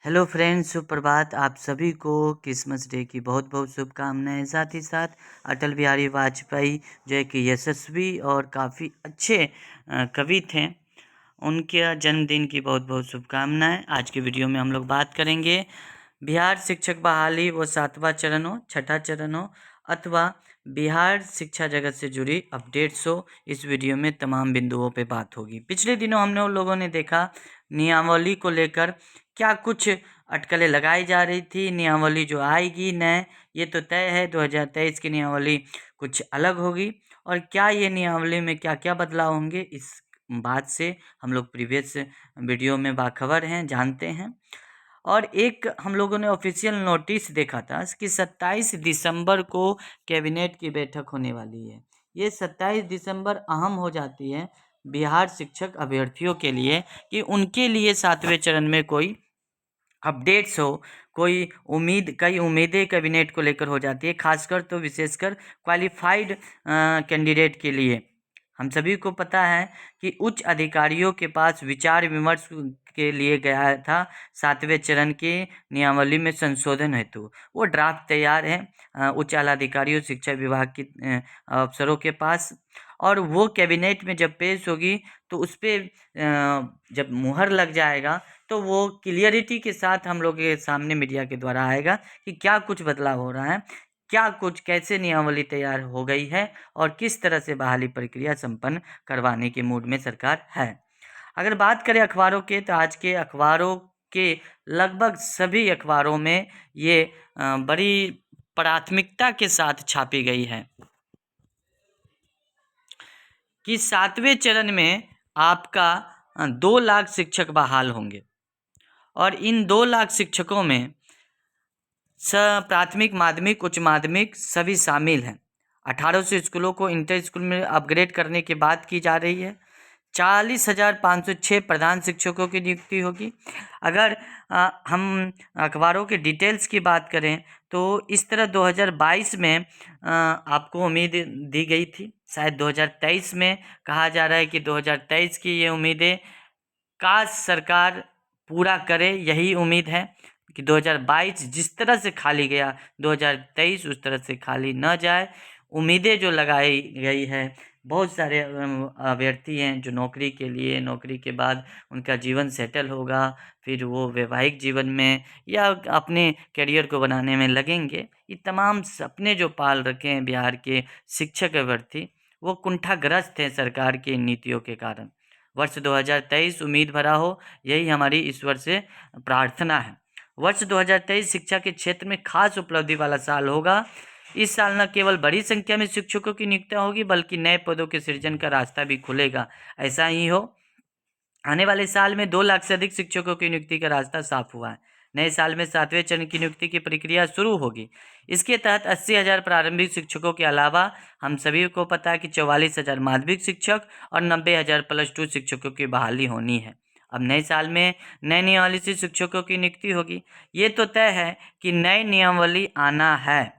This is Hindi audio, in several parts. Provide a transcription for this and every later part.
हेलो फ्रेंड्स, सुप्रभात। आप सभी को क्रिसमस डे की बहुत बहुत शुभकामनाएं। साथ ही साथ अटल बिहारी वाजपेयी जो एक यशस्वी और काफ़ी अच्छे कवि थे, उनके जन्मदिन की बहुत बहुत शुभकामनाएं। आज के वीडियो में हम लोग बात करेंगे बिहार शिक्षक बहाली वो 7वां चरण हो, छठा चरण हो अथवा बिहार शिक्षा जगत से जुड़ी अपडेट्स हो, इस वीडियो में तमाम बिंदुओं पे बात होगी। पिछले दिनों हमने उन लोगों ने देखा नियमावली को लेकर क्या कुछ अटकलें लगाई जा रही थी। नियमावली जो आएगी नए, ये तो तय है 2023 की नियमावली कुछ अलग होगी। और क्या ये नियमावली में क्या क्या बदलाव होंगे, इस बात से हम लोग प्रीवियस वीडियो में बाखबर हैं, जानते हैं। और एक हम लोगों ने ऑफिशियल नोटिस देखा था कि 27 दिसंबर को कैबिनेट की बैठक होने वाली है। ये 27 दिसंबर अहम हो जाती है बिहार शिक्षक अभ्यर्थियों के लिए कि उनके लिए 7वें चरण में कोई अपडेट्स हो, कोई कई उम्मीदें कैबिनेट को लेकर हो जाती है, खासकर तो विशेषकर क्वालिफाइड कैंडिडेट के लिए। हम सभी को पता है कि उच्च अधिकारियों के पास विचार विमर्श के लिए गया था 7वें चरण के नियमावली में संशोधन हेतु। वो ड्राफ्ट तैयार है उच्च आलाधिकारियों शिक्षा विभाग की अफसरों के पास, और वो कैबिनेट में जब पेश होगी तो उस पर जब मुहर लग जाएगा तो वो क्लियरिटी के साथ हम लोग के सामने मीडिया के द्वारा आएगा कि क्या कुछ बदलाव हो रहा है, क्या कुछ कैसे नियमावली तैयार हो गई है और किस तरह से बहाली प्रक्रिया संपन्न करवाने के मूड में सरकार है। अगर बात करें अखबारों के, तो आज के अखबारों के लगभग सभी अखबारों में ये बड़ी प्राथमिकता के साथ छापी गई है कि 7वें चरण में आपका 2 लाख शिक्षक बहाल होंगे। और इन 2 लाख शिक्षकों में प्राथमिक, माध्यमिक, उच्च माध्यमिक सभी शामिल हैं। 1800 स्कूलों को इंटर स्कूल में अपग्रेड करने की बात की जा रही है। 40,506 प्रधान शिक्षकों की नियुक्ति होगी। अगर हम अखबारों के डिटेल्स की बात करें तो इस तरह 2022 में आपको उम्मीद दी गई थी, शायद 2023 में कहा जा रहा है कि 2023 की ये उम्मीदें काश सरकार पूरा करे, यही उम्मीद है कि 2022 जिस तरह से खाली गया 2023 उस तरह से खाली न जाए। उम्मीदें जो लगाई गई है, बहुत सारे अभ्यर्थी हैं जो नौकरी के लिए, नौकरी के बाद उनका जीवन सेटल होगा, फिर वो वैवाहिक जीवन में या अपने करियर को बनाने में लगेंगे। ये तमाम सपने जो पाल रखे हैं बिहार के शिक्षक अभ्यर्थी, वो कुंठाग्रस्त हैं सरकार की नीतियों के कारण। वर्ष 2023 उम्मीद भरा हो, यही हमारी ईश्वर से प्रार्थना है। वर्ष 2023 शिक्षा के क्षेत्र में खास उपलब्धि वाला साल होगा। इस साल न केवल बड़ी संख्या में शिक्षकों की नियुक्तियां होगी, बल्कि नए पदों के सृजन का रास्ता भी खुलेगा। ऐसा ही हो, आने वाले साल में 2 लाख से अधिक शिक्षकों की नियुक्ति का रास्ता साफ हुआ है। नए साल में 7वें चरण की नियुक्ति की प्रक्रिया शुरू होगी। इसके तहत 80,000 प्रारंभिक शिक्षकों के अलावा हम सभी को पता है कि 44,000 माध्यमिक शिक्षक और 90,000 +2 शिक्षकों की बहाली होनी है। अब नए साल में नए नियमावली से शिक्षकों की नियुक्ति होगी। ये तो तय है कि नई नियमावली आना है।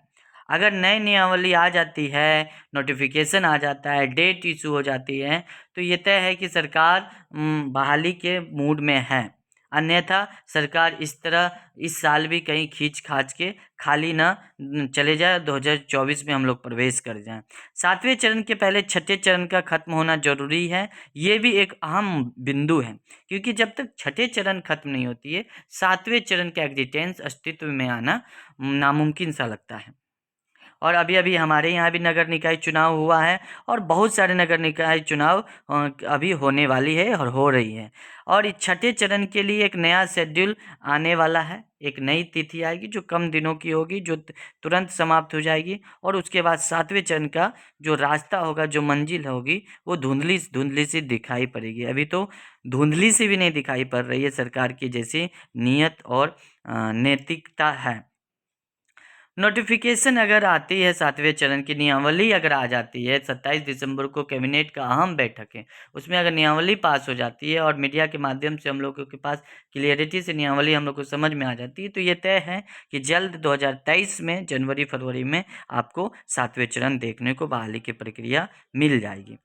अगर नई नियमावली आ जाती है, नोटिफिकेशन आ जाता है, डेट इशू हो जाती है, तो ये तय है कि सरकार बहाली के मूड में है। अन्यथा सरकार इस तरह इस साल भी कहीं खींच खाच के खाली न चले जाए, 2024 में हम लोग प्रवेश कर जाएं। 7वें चरण के पहले छठे चरण का खत्म होना जरूरी है। ये भी एक अहम बिंदु है, क्योंकि जब तक छठे चरण खत्म नहीं होती है, 7वें चरण का एग्जिस्टेंस अस्तित्व में आना नामुमकिन सा लगता है। और अभी अभी हमारे यहाँ भी नगर निकाय चुनाव हुआ है, और बहुत सारे नगर निकाय चुनाव अभी होने वाली है और हो रही है। और इस छठे चरण के लिए एक नया शेड्यूल आने वाला है, एक नई तिथि आएगी जो कम दिनों की होगी, जो तुरंत समाप्त हो जाएगी। और उसके बाद 7वें चरण का जो रास्ता होगा, जो मंजिल होगी, वो धुंधली धुंधली सी दिखाई पड़ेगी। अभी तो धुंधली सी भी नहीं दिखाई पड़ रही है सरकार की जैसी नीयत और नैतिकता है। नोटिफिकेशन अगर आती है, 7वें चरण की नियमावली अगर आ जाती है, 27 दिसंबर को कैबिनेट का अहम बैठक है, उसमें अगर नियमावली पास हो जाती है और मीडिया के माध्यम से हम लोगों के पास क्लियरिटी से नियमावली हम लोग को समझ में आ जाती है, तो ये तय है कि जल्द 2023 में जनवरी फरवरी में आपको 7वें चरण देखने को बहाली की प्रक्रिया मिल जाएगी।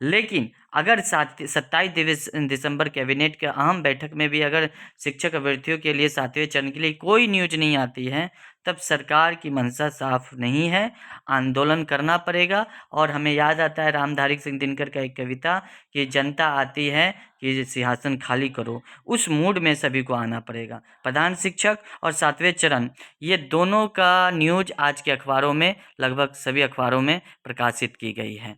लेकिन अगर 27 दिसंबर कैबिनेट के अहम बैठक में भी अगर शिक्षक अभ्यर्थियों के लिए 7वें चरण के लिए कोई न्यूज नहीं आती है, तब सरकार की मंशा साफ नहीं है, आंदोलन करना पड़ेगा। और हमें याद आता है रामधारी सिंह दिनकर का एक कविता कि जनता आती है कि सिंहासन खाली करो। उस मूड में सभी को आना पड़ेगा। प्रधान शिक्षक और 7वें चरण, ये दोनों का न्यूज आज के अखबारों में, लगभग सभी अखबारों में प्रकाशित की गई है।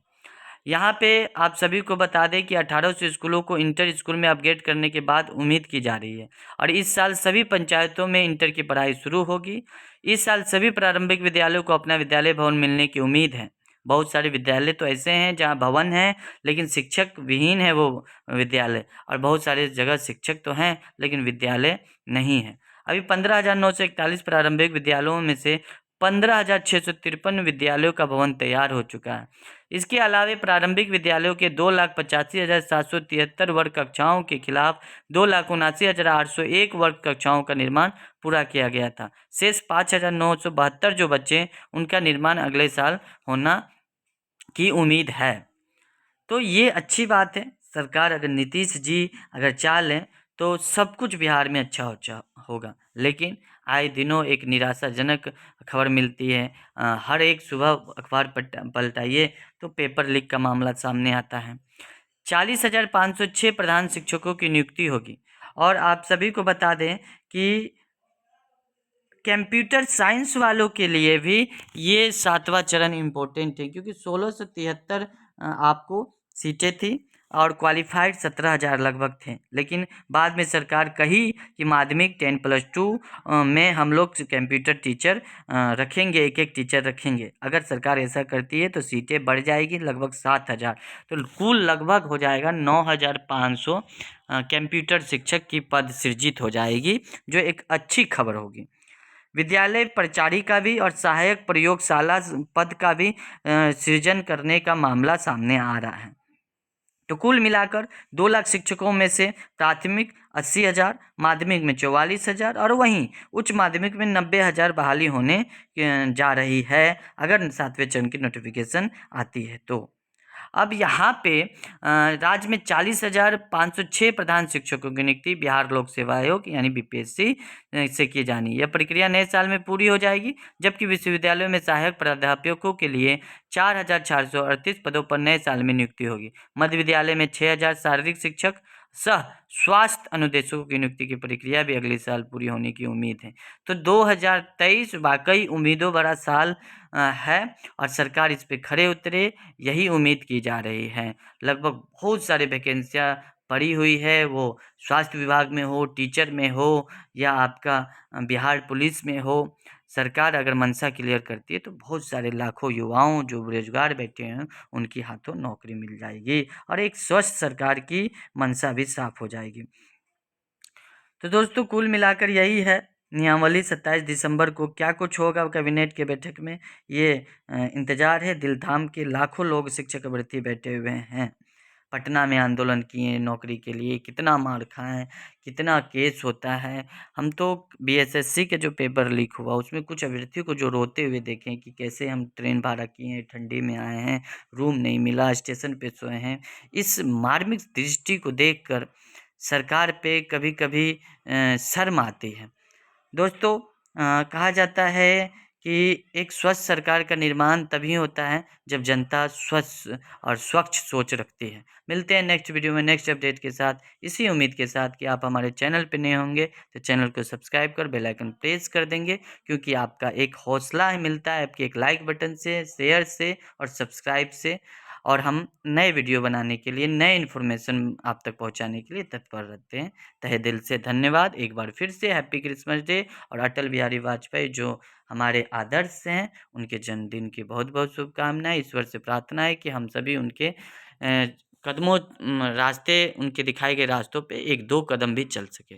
यहाँ पे आप सभी को बता दें कि 1800 स्कूलों को इंटर स्कूल में अपग्रेड करने के बाद उम्मीद की जा रही है। और इस साल सभी पंचायतों में इंटर की पढ़ाई शुरू होगी। इस साल सभी प्रारंभिक विद्यालयों को अपना विद्यालय भवन मिलने की उम्मीद है। बहुत सारे विद्यालय तो ऐसे हैं जहाँ भवन है लेकिन शिक्षक विहीन है वो विद्यालय, और बहुत सारे जगह शिक्षक तो हैं लेकिन विद्यालय नहीं है। अभी 15,941 प्रारंभिक विद्यालयों में से 15,653 विद्यालयों का भवन तैयार हो चुका है। इसके अलावा प्रारंभिक विद्यालयों के 2,85,773 वर्ग कक्षाओं के खिलाफ 2,79,801 वर्ग कक्षाओं का निर्माण पूरा किया गया था। शेष 5,972 जो बच्चे, उनका निर्माण अगले साल होना की उम्मीद है। तो ये अच्छी बात है। सरकार अगर नीतीश जी अगर चाह लें तो सब कुछ बिहार में अच्छा होगा। लेकिन आए दिनों एक निराशाजनक खबर मिलती है। हर एक सुबह अखबार पलटाइए तो पेपर लीक का मामला सामने आता है। 40,506 प्रधान शिक्षकों की नियुक्ति होगी। और आप सभी को बता दें कि कंप्यूटर साइंस वालों के लिए भी ये 7वां चरण इम्पोर्टेंट है, क्योंकि 1673 आपको सीटें थी और क्वालिफाइड 17,000 लगभग थे। लेकिन बाद में सरकार कही कि माध्यमिक 10+2 में हम लोग कंप्यूटर टीचर रखेंगे, एक टीचर रखेंगे। अगर सरकार ऐसा करती है तो सीटें बढ़ जाएगी लगभग 7,000, तो कुल लगभग हो जाएगा 9,500 कंप्यूटर शिक्षक की पद सृजित हो जाएगी, जो एक अच्छी खबर होगी। विद्यालय परिचारिका भी और सहायक प्रयोगशाला पद का भी सृजन करने का मामला सामने आ रहा है। तो कुल मिलाकर 2 लाख शिक्षकों में से प्राथमिक 80,000, माध्यमिक में 44,000 और वहीं उच्च माध्यमिक में 90,000 बहाली होने जा रही है, अगर 7वें चरण की नोटिफिकेशन आती है तो। अब यहाँ पे राज्य में 40,506 प्रधान शिक्षकों की नियुक्ति बिहार लोक सेवा आयोग यानी बीपीएससी से की जानी। यह प्रक्रिया नए साल में पूरी हो जाएगी, जबकि विश्वविद्यालयों में सहायक प्राध्यापकों के लिए 4,438 पदों पर नए साल में नियुक्ति होगी। मध्य विद्यालय में 6,000 शारीरिक शिक्षक सह स्वास्थ्य अनुदेशकों की नियुक्ति की प्रक्रिया भी अगले साल पूरी होने की उम्मीद है। तो 2023 वाकई उम्मीदों भरा साल है और सरकार इस पे खरे उतरे, यही उम्मीद की जा रही है। लगभग बहुत सारे वैकेंसियाँ पड़ी हुई है, वो स्वास्थ्य विभाग में हो, टीचर में हो या आपका बिहार पुलिस में हो। सरकार अगर मंशा क्लियर करती है तो बहुत सारे लाखों युवाओं जो बेरोजगार बैठे हैं उनकी हाथों नौकरी मिल जाएगी और एक स्वस्थ सरकार की मंशा भी साफ हो जाएगी। तो दोस्तों कुल मिलाकर यही है नियमावली। 27 दिसंबर को क्या कुछ होगा कैबिनेट के बैठक में, ये इंतजार है। दिल थाम के लाखों लोग शिक्षक भर्ती बैठे हुए हैं। पटना में आंदोलन किए नौकरी के लिए, कितना मार खाएं, कितना केस होता है। हम तो बीएसएससी के जो पेपर लीक हुआ उसमें कुछ अभ्यर्थियों को जो रोते हुए देखें कि कैसे हम ट्रेन भाड़ा किए, ठंडी में आए हैं, रूम नहीं मिला, स्टेशन पे सोए हैं। इस मार्मिक दृष्टि को देखकर सरकार पे कभी कभी शर्म आती है। दोस्तों कहा जाता है कि एक स्वस्थ सरकार का निर्माण तभी होता है जब जनता स्वस्थ और स्वच्छ सोच रखती है। मिलते हैं नेक्स्ट वीडियो में नेक्स्ट अपडेट के साथ, इसी उम्मीद के साथ कि आप हमारे चैनल पे नए होंगे तो चैनल को सब्सक्राइब कर बेल आइकन प्रेस कर देंगे, क्योंकि आपका एक हौसला मिलता है आपके एक लाइक बटन से, शेयर से और सब्सक्राइब से। और हम नए वीडियो बनाने के लिए, नए इन्फॉर्मेशन आप तक पहुंचाने के लिए तत्पर रहते हैं। तहे दिल से धन्यवाद। एक बार फिर से हैप्पी क्रिसमस डे। और अटल बिहारी वाजपेयी जो हमारे आदर्श हैं, उनके जन्मदिन की बहुत बहुत शुभकामनाएं। ईश्वर से प्रार्थना है कि हम सभी उनके कदमों रास्ते, उनके दिखाए गए रास्तों पे 1-2 कदम भी चल सके।